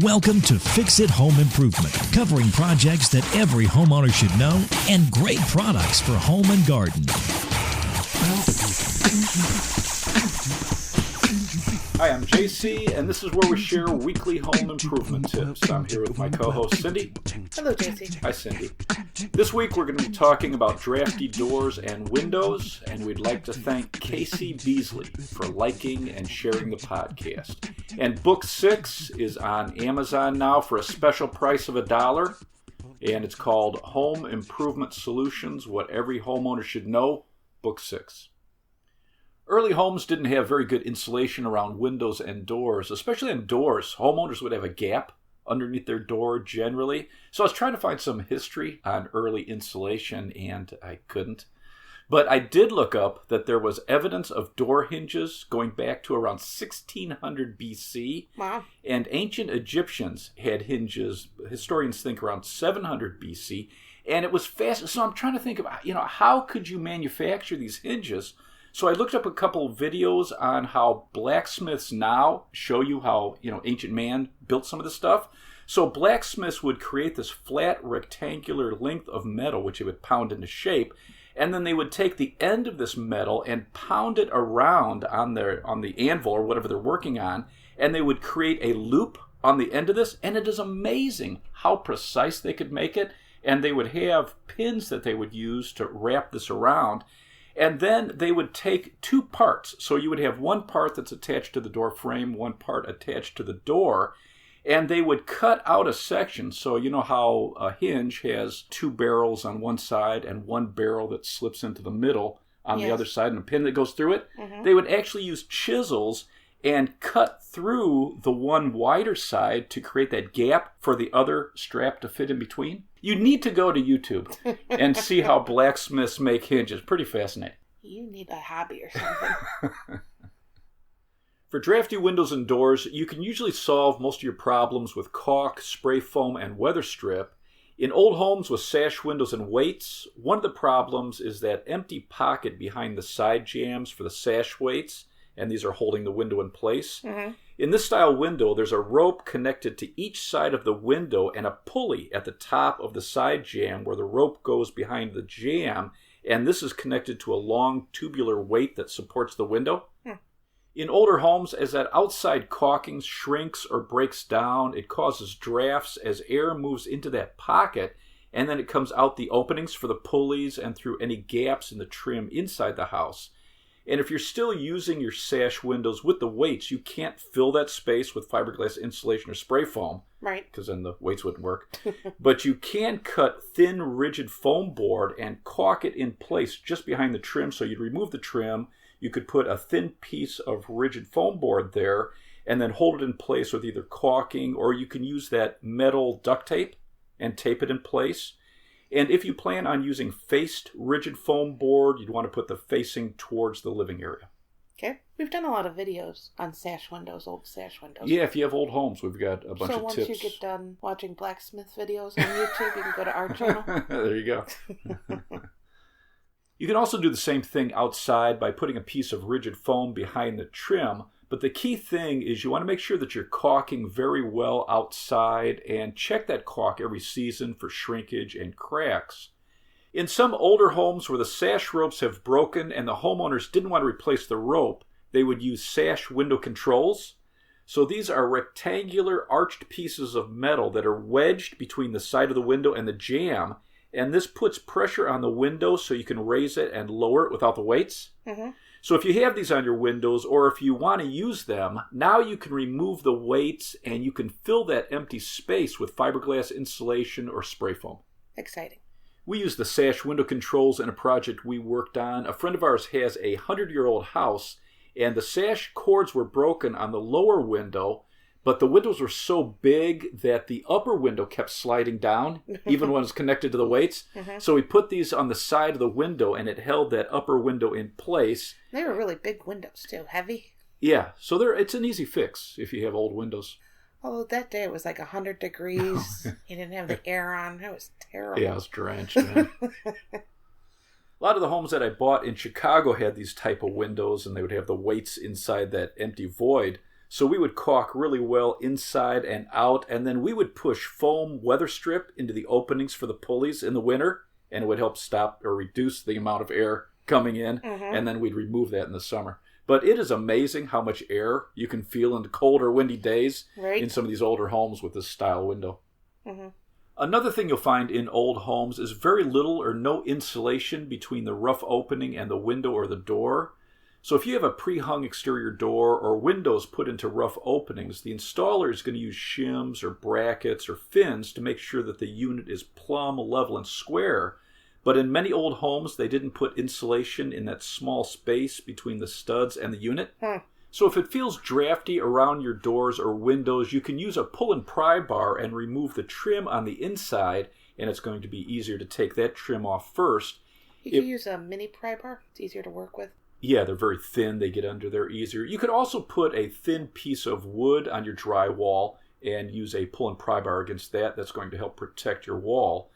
Welcome to Fix It Home Improvement, covering projects that every homeowner should know and great products for home and garden. Hi, I'm JC, and this is where we share weekly home improvement tips. I'm here with my co-host, Cindy. Hello, JC. Hi, Cindy. This week we're going to be talking about drafty doors and windows, and we'd like to thank Casey Beasley for liking and sharing the podcast. And Book 6 is on Amazon now for a special price of $1, and it's called Home Improvement Solutions, What Every Homeowner Should Know, Book 6. Early homes didn't have very good insulation around windows and doors, especially on doors. Homeowners would have a gap underneath their door generally. So I was trying to find some history on early insulation, and I couldn't. But I did look up that there was evidence of door hinges going back to around 1600 BC. Wow. And ancient Egyptians had hinges, historians think around 700 BC. And it was fast. So I'm trying to think about, how could you manufacture these hinges? So I looked up a couple of videos on how blacksmiths now show you how, ancient man built some of this stuff. So blacksmiths would create this flat rectangular length of metal, which they would pound into shape. And then they would take the end of this metal and pound it around on the anvil or whatever they're working on. And they would create a loop on the end of this. And it is amazing how precise they could make it. And they would have pins that they would use to wrap this around. And then they would take two parts. So you would have one part that's attached to the door frame, one part attached to the door. And they would cut out a section. So you know how a hinge has two barrels on one side and one barrel that slips into the middle on the other side and a pin that goes through it? Mm-hmm. They would actually use chisels and cut through the one wider side to create that gap for the other strap to fit in between. You need to go to YouTube and see how blacksmiths make hinges. Pretty fascinating. You need a hobby or something. For drafty windows and doors, you can usually solve most of your problems with caulk, spray foam, and weather strip. In old homes with sash windows and weights, one of the problems is that empty pocket behind the side jambs for the sash weights, and these are holding the window in place. Mm-hmm. In this style window, there's a rope connected to each side of the window and a pulley at the top of the side jamb where the rope goes behind the jamb, and this is connected to a long tubular weight that supports the window. In older homes, as that outside caulking shrinks or breaks down, it causes drafts as air moves into that pocket, and then it comes out the openings for the pulleys and through any gaps in the trim inside the house. And if you're still using your sash windows with the weights, you can't fill that space with fiberglass insulation or spray foam. Right. Because then the weights wouldn't work. But you can cut thin, rigid foam board and caulk it in place just behind the trim. So you'd remove the trim. You could put a thin piece of rigid foam board there and then hold it in place with either caulking, or you can use that metal duct tape and tape it in place. And if you plan on using faced rigid foam board, you'd want to put the facing towards the living area. Okay. We've done a lot of videos on sash windows, old sash windows. Yeah, if you have old homes, we've got a bunch of tips. So once you get done watching blacksmith videos on YouTube, you can go to our channel. There you go. You can also do the same thing outside by putting a piece of rigid foam behind the trim. But the key thing is you want to make sure that you're caulking very well outside and check that caulk every season for shrinkage and cracks. In some older homes where the sash ropes have broken and the homeowners didn't want to replace the rope, they would use sash window controls. So these are rectangular arched pieces of metal that are wedged between the side of the window and the jamb, and this puts pressure on the window so you can raise it and lower it without the weights. Mm-hmm. So if you have these on your windows, or if you want to use them, now you can remove the weights and you can fill that empty space with fiberglass insulation or spray foam. Exciting. We use the sash window controls in a project we worked on. A friend of ours has a 100-year-old house, and the sash cords were broken on the lower window, but the windows were so big that the upper window kept sliding down, even when it was connected to the weights. Mm-hmm. So we put these on the side of the window, and it held that upper window in place. They were really big windows, too. Heavy. Yeah, so it's an easy fix if you have old windows. Oh, that day it was like 100 degrees. You didn't have the air on. It was terrible. Yeah, I was drenched, man. A lot of the homes that I bought in Chicago had these type of windows, and they would have the weights inside that empty void. So we would caulk really well inside and out, and then we would push foam weather strip into the openings for the pulleys in the winter, and it would help stop or reduce the amount of air coming in, and then we'd remove that in the summer. But it is amazing how much air you can feel in the cold or windy days in some of these older homes with this style window. Another thing you'll find in old homes is very little or no insulation between the rough opening and the window or the door. So if you have a pre-hung exterior door or windows put into rough openings, the installer is going to use shims or brackets or fins to make sure that the unit is plumb, level, and square. But in many old homes, they didn't put insulation in that small space between the studs and the unit. So if it feels drafty around your doors or windows, you can use a pull and pry bar and remove the trim on the inside, and it's going to be easier to take that trim off first. You can use a mini pry bar. It's easier to work with. Yeah, they're very thin. They get under there easier. You could also put a thin piece of wood on your drywall and use a pull and pry bar against that. That's going to help protect your wall.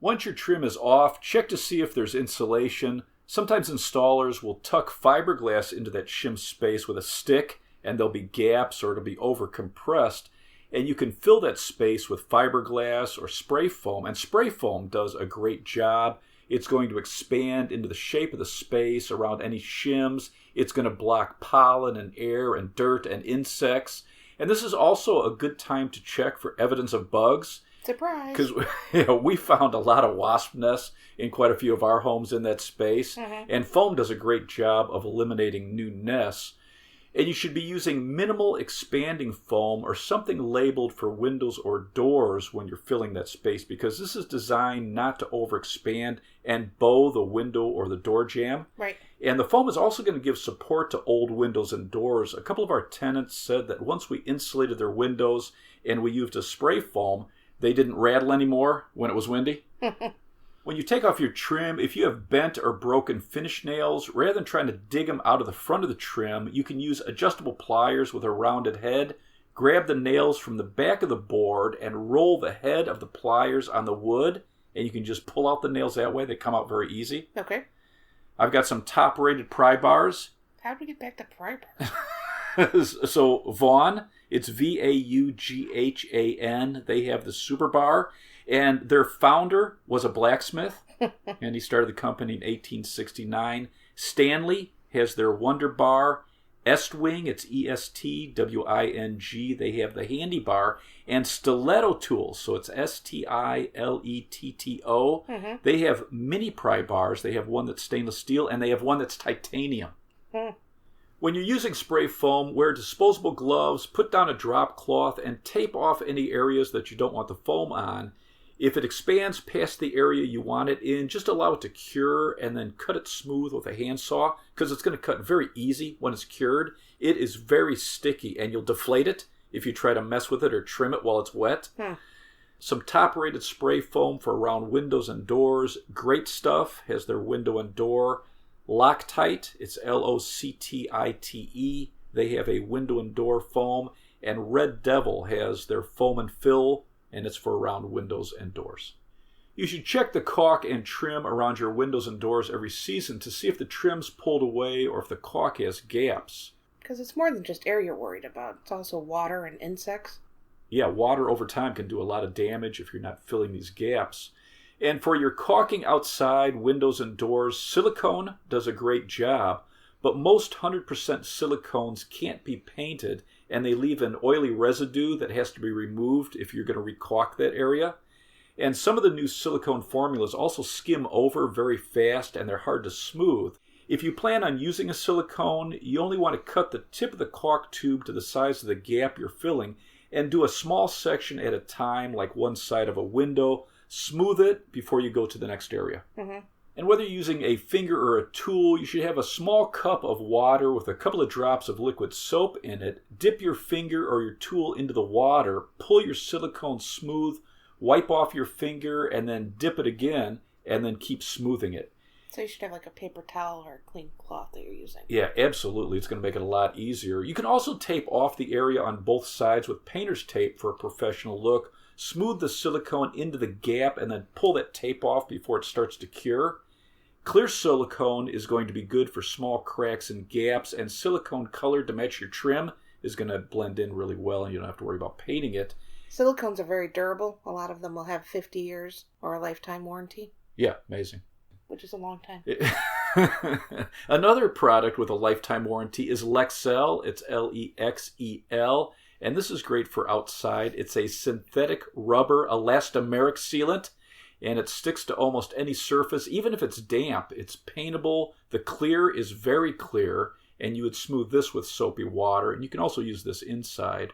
Once your trim is off, check to see if there's insulation. Sometimes installers will tuck fiberglass into that shim space with a stick, and there'll be gaps or it'll be over compressed. And you can fill that space with fiberglass or spray foam, and spray foam does a great job. It's going to expand into the shape of the space around any shims. It's going to block pollen and air and dirt and insects. And this is also a good time to check for evidence of bugs. Surprise! Because we found a lot of wasp nests in quite a few of our homes in that space. And foam does a great job of eliminating new nests. And you should be using minimal expanding foam or something labeled for windows or doors when you're filling that space, because this is designed not to overexpand and bow the window or the door jamb. Right. And the foam is also going to give support to old windows and doors. A couple of our tenants said that once we insulated their windows and we used a spray foam, they didn't rattle anymore when it was windy. When you take off your trim, if you have bent or broken finish nails, rather than trying to dig them out of the front of the trim, you can use adjustable pliers with a rounded head, grab the nails from the back of the board, and roll the head of the pliers on the wood, and you can just pull out the nails that way. They come out very easy. Okay. I've got some top-rated pry bars. How do we get back to pry bars? So Vaughn, it's Vaughan. They have the Super Bar. And their founder was a blacksmith, and he started the company in 1869. Stanley has their Wonder Bar. Estwing, it's Estwing. They have the Handy Bar. And Stiletto Tools, so it's Stiletto. They have mini pry bars. They have one that's stainless steel, and they have one that's titanium. When you're using spray foam, wear disposable gloves, put down a drop cloth, and tape off any areas that you don't want the foam on. If it expands past the area you want it in, just allow it to cure and then cut it smooth with a handsaw, because it's going to cut very easy when it's cured. It is very sticky, and you'll deflate it if you try to mess with it or trim it while it's wet. Some top-rated spray foam for around windows and doors. Great Stuff has their window and door. Loctite, it's Loctite. They have a window and door foam. And Red Devil has their foam and fill, and it's for around windows and doors. You should check the caulk and trim around your windows and doors every season to see if the trim's pulled away or if the caulk has gaps. Because it's more than just air you're worried about. It's also water and insects. Yeah, water over time can do a lot of damage if you're not filling these gaps. And for your caulking outside windows and doors, silicone does a great job, but most 100% silicones can't be painted, and they leave an oily residue that has to be removed if you're going to recaulk that area. And some of the new silicone formulas also skim over very fast, and they're hard to smooth. If you plan on using a silicone, you only want to cut the tip of the caulk tube to the size of the gap you're filling, and do a small section at a time, like one side of a window. Smooth it before you go to the next area. And whether you're using a finger or a tool, you should have a small cup of water with a couple of drops of liquid soap in it. Dip your finger or your tool into the water, pull your silicone smooth, wipe off your finger, and then dip it again, and then keep smoothing it. So you should have like a paper towel or a clean cloth that you're using. Yeah, absolutely. It's going to make it a lot easier. You can also tape off the area on both sides with painter's tape for a professional look. Smooth the silicone into the gap and then pull that tape off before it starts to cure. Clear silicone is going to be good for small cracks and gaps, and silicone colored to match your trim is going to blend in really well, and you don't have to worry about painting it. Silicones are very durable. A lot of them will have 50 years or a lifetime warranty. Yeah, amazing. Which is a long time. Another product with a lifetime warranty is Lexel. It's Lexel. And this is great for outside. It's a synthetic rubber elastomeric sealant, and it sticks to almost any surface. Even if it's damp, it's paintable. The clear is very clear, and you would smooth this with soapy water. And you can also use this inside.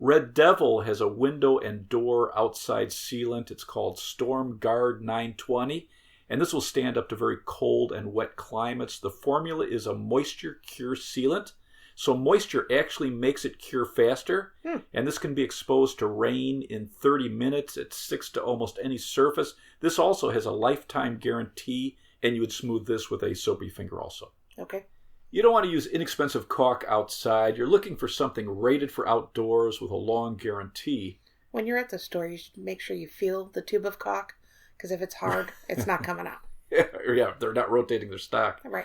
Red Devil has a window and door outside sealant. It's called Storm Guard 920. And this will stand up to very cold and wet climates. The formula is a moisture cure sealant. So moisture actually makes it cure faster. And this can be exposed to rain in 30 minutes. It sticks to almost any surface. This also has a lifetime guarantee. And you would smooth this with a soapy finger also. Okay. You don't want to use inexpensive caulk outside. You're looking for something rated for outdoors with a long guarantee. When you're at the store, you should make sure you feel the tube of caulk. Because if it's hard, it's not coming out. Yeah, they're not rotating their stock. Right.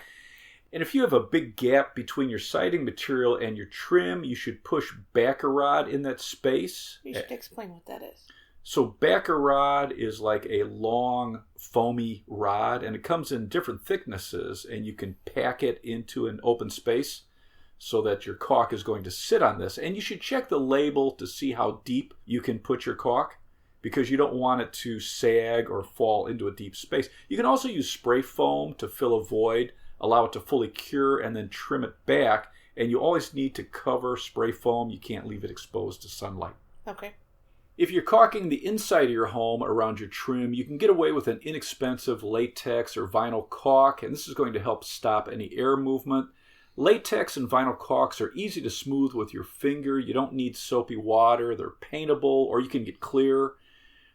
And if you have a big gap between your siding material and your trim, you should push Baccarod in that space. You should explain what that is. So Baccarod is like a long, foamy rod, and it comes in different thicknesses, and you can pack it into an open space so that your caulk is going to sit on this. And you should check the label to see how deep you can put your caulk, because you don't want it to sag or fall into a deep space. You can also use spray foam to fill a void, allow it to fully cure, and then trim it back. And you always need to cover spray foam. You can't leave it exposed to sunlight. Okay. If you're caulking the inside of your home around your trim, you can get away with an inexpensive latex or vinyl caulk, and this is going to help stop any air movement. Latex and vinyl caulks are easy to smooth with your finger. You don't need soapy water. They're paintable, or you can get clear.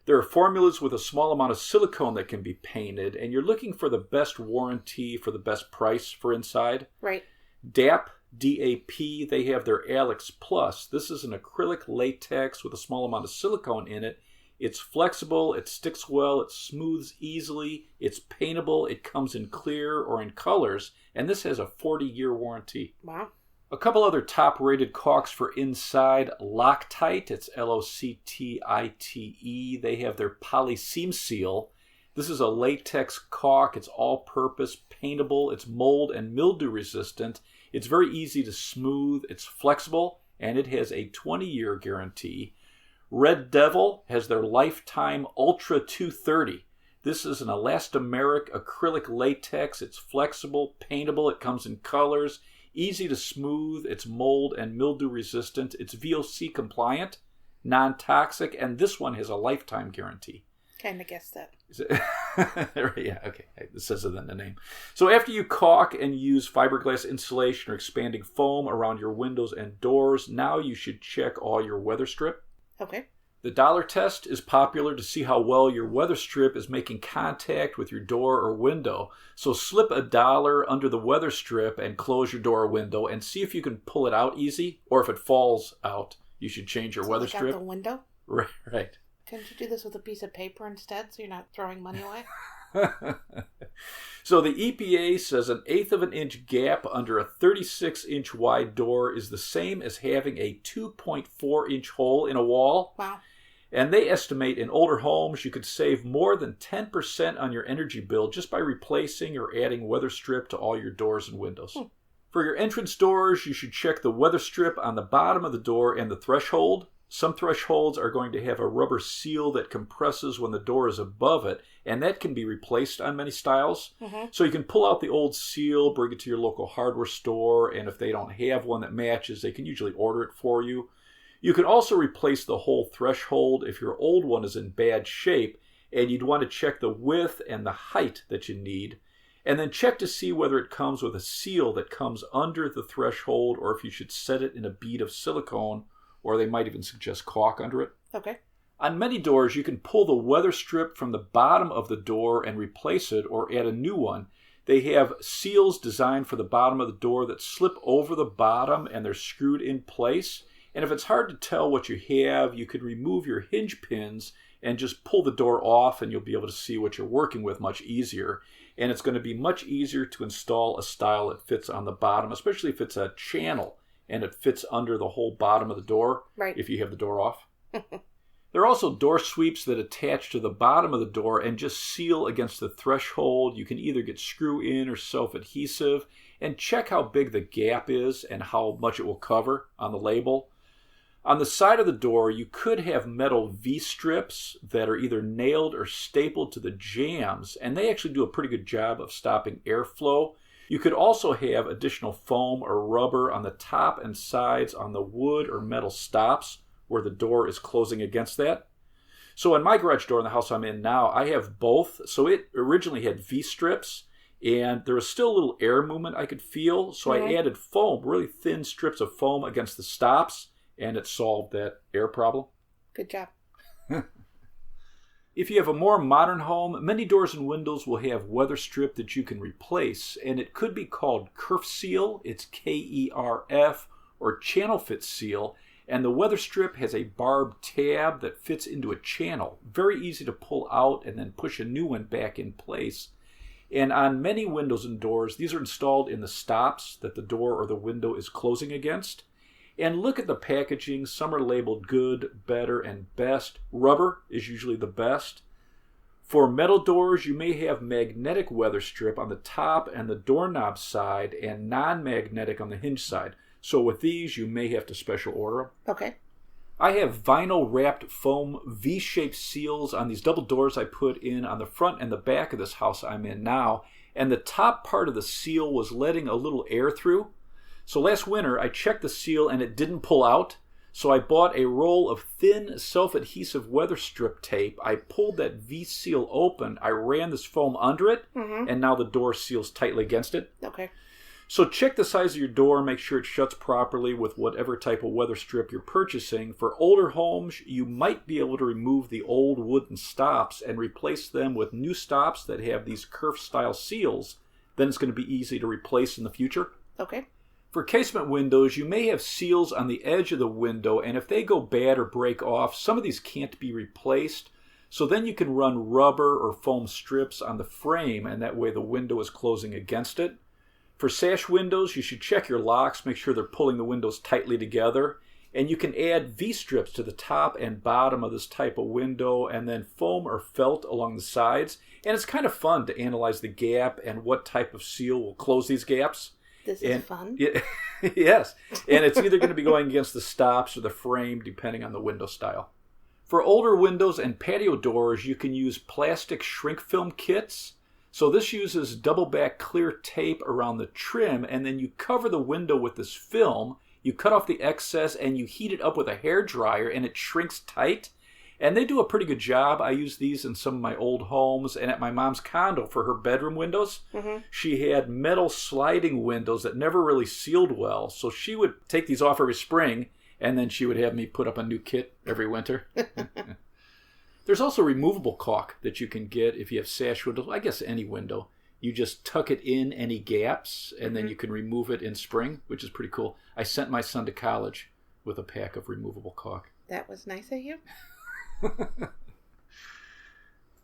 There are formulas with a small amount of silicone that can be painted, and you're looking for the best warranty for the best price for inside. Right. DAP, D-A-P, they have their Alex Plus. This is an acrylic latex with a small amount of silicone in it. It's flexible, it sticks well, it smooths easily, it's paintable, it comes in clear or in colors, and this has a 40-year warranty. Wow. A couple other top-rated caulks for inside. Loctite, it's L-O-C-T-I-T-E. They have their Poly Seam Seal. This is a latex caulk. It's all-purpose, paintable. It's mold and mildew resistant. It's very easy to smooth. It's flexible, and it has a 20-year guarantee. Red Devil has their Lifetime Ultra 230. This is an elastomeric acrylic latex. It's flexible, paintable. It comes in colors. Easy to smooth, it's mold and mildew resistant, it's VOC compliant, non-toxic, and this one has a lifetime guarantee. Kind of guessed that. Yeah, okay, this says it in the name. So after you caulk and use fiberglass insulation or expanding foam around your windows and doors, now you should check all your weather strip. Okay. The dollar test is popular to see how well your weather strip is making contact with your door or window. So slip $1 under the weather strip and close your door or window and see if you can pull it out easy, or if it falls out, you should change your weather strip. Out the window? Right. Couldn't you do this with a piece of paper instead so you're not throwing money away? So the EPA says 1/8 of an inch gap under a 36-inch wide door is the same as having a 2.4-inch hole in a wall. Wow. And they estimate in older homes you could save more than 10% on your energy bill just by replacing or adding weather strip to all your doors and windows. For your entrance doors, you should check the weather strip on the bottom of the door and the threshold. Some thresholds are going to have a rubber seal that compresses when the door is above it, and that can be replaced on many styles. So you can pull out the old seal, bring it to your local hardware store, and if they don't have one that matches, they can usually order it for you. You can also replace the whole threshold if your old one is in bad shape, and you'd want to check the width and the height that you need. And then check to see whether it comes with a seal that comes under the threshold, or if you should set it in a bead of silicone, or they might even suggest caulk under it. Okay. On many doors, you can pull the weather strip from the bottom of the door and replace it or add a new one. They have seals designed for the bottom of the door that slip over the bottom and they're screwed in place. And if it's hard to tell what you have, you could remove your hinge pins and just pull the door off, and you'll be able to see what you're working with much easier. And it's going to be much easier to install a style that fits on the bottom, especially if it's a channel and it fits under the whole bottom of the door if you have the door off. There are also door sweeps that attach to the bottom of the door and just seal against the threshold. You can either get screw-in or self-adhesive, and check how big the gap is and how much it will cover on the label. On the side of the door, you could have metal V-strips that are either nailed or stapled to the jambs, and they actually do a pretty good job of stopping airflow. You could also have additional foam or rubber on the top and sides on the wood or metal stops where the door is closing against that. So in my garage door in the house I'm in now, I have both. So it originally had V-strips, and there was still a little air movement I could feel. So I added foam, really thin strips of foam against the stops, and it solved that air problem. Good job. If you have a more modern home, many doors and windows will have weather strip that you can replace, and it could be called kerf seal, it's K-E-R-F, or channel fit seal. And the weather strip has a barbed tab that fits into a channel. Very easy to pull out and then push a new one back in place. And on many windows and doors, these are installed in the stops that the door or the window is closing against. And look at the packaging. Some are labeled good, better, and best. Rubber is usually the best. For metal doors, you may have magnetic weather strip on the top and the doorknob side and non-magnetic on the hinge side. So with these, you may have to special order them. Okay. I have vinyl wrapped foam V-shaped seals on these double doors I put in on the front and the back of this house I'm in now. And the top part of the seal was letting a little air through. So last winter, I checked the seal and it didn't pull out. So I bought a roll of thin self-adhesive weather strip tape. I pulled that V-seal open. I ran this foam under it, and now the door seals tightly against it. Okay. So check the size of your door, make sure it shuts properly with whatever type of weather strip you're purchasing. For older homes, you might be able to remove the old wooden stops and replace them with new stops that have these kerf-style seals. Then it's going to be easy to replace in the future. Okay. For casement windows, you may have seals on the edge of the window, and if they go bad or break off, some of these can't be replaced. So then you can run rubber or foam strips on the frame, and that way the window is closing against it. For sash windows, you should check your locks, make sure they're pulling the windows tightly together. And you can add V-strips to the top and bottom of this type of window, and then foam or felt along the sides. And it's kind of fun to analyze the gap and what type of seal will close these gaps. This is fun. Yes. And it's either going to be going against the stops or the frame, depending on the window style. For older windows and patio doors, you can use plastic shrink film kits. So this uses double back clear tape around the trim, and then you cover the window with this film, you cut off the excess, and you heat it up with a hairdryer, and it shrinks tight. And they do a pretty good job. I use these in some of my old homes, and at my mom's condo for her bedroom windows. She had metal sliding windows that never really sealed well, so she would take these off every spring, and then she would have me put up a new kit every winter. There's also removable caulk that you can get if you have sash windows. I guess any window. You just tuck it in any gaps, and then you can remove it in spring, which is pretty cool. I sent my son to college with a pack of removable caulk. That was nice of you.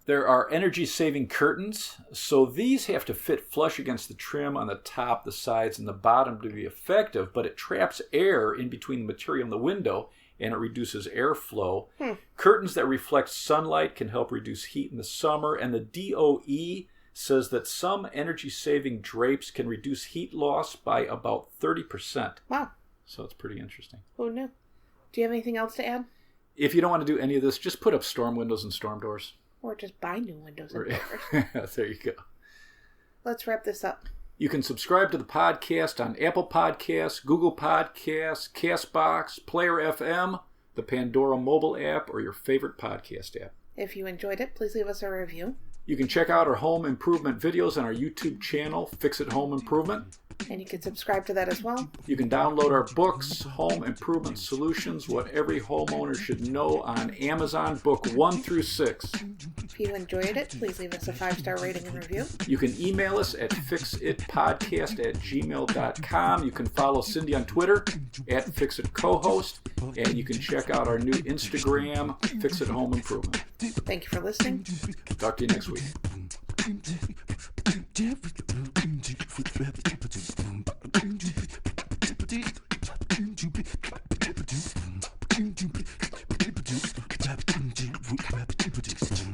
There are energy-saving curtains. So these have to fit flush against the trim on the top, the sides, and the bottom to be effective, but it traps air in between the material and the window, and it reduces airflow. Curtains that reflect sunlight can help reduce heat in the summer, and the DOE says that some energy-saving drapes can reduce heat loss by about 30%. Wow. So it's pretty interesting. Who knew? Do you have anything else to add? If you don't want to do any of this, just put up storm windows and storm doors. Or just buy new windows and doors. There you go. Let's wrap this up. You can subscribe to the podcast on Apple Podcasts, Google Podcasts, CastBox, Player FM, the Pandora mobile app, or your favorite podcast app. If you enjoyed it, please leave us a review. You can check out our home improvement videos on our YouTube channel, Fix It Home Improvement. And you can subscribe to that as well. You can download our books, Home Improvement Solutions, What Every Homeowner Should Know, on Amazon, book 1 through 6. If you enjoyed it, please leave us a 5-star rating and review. You can email us at fixitpodcast@gmail.com. You can follow Cindy on Twitter at FixItCohost. And you can check out our new Instagram, Fix It Home Improvement. Thank you for listening. Talk to you next week. to continue.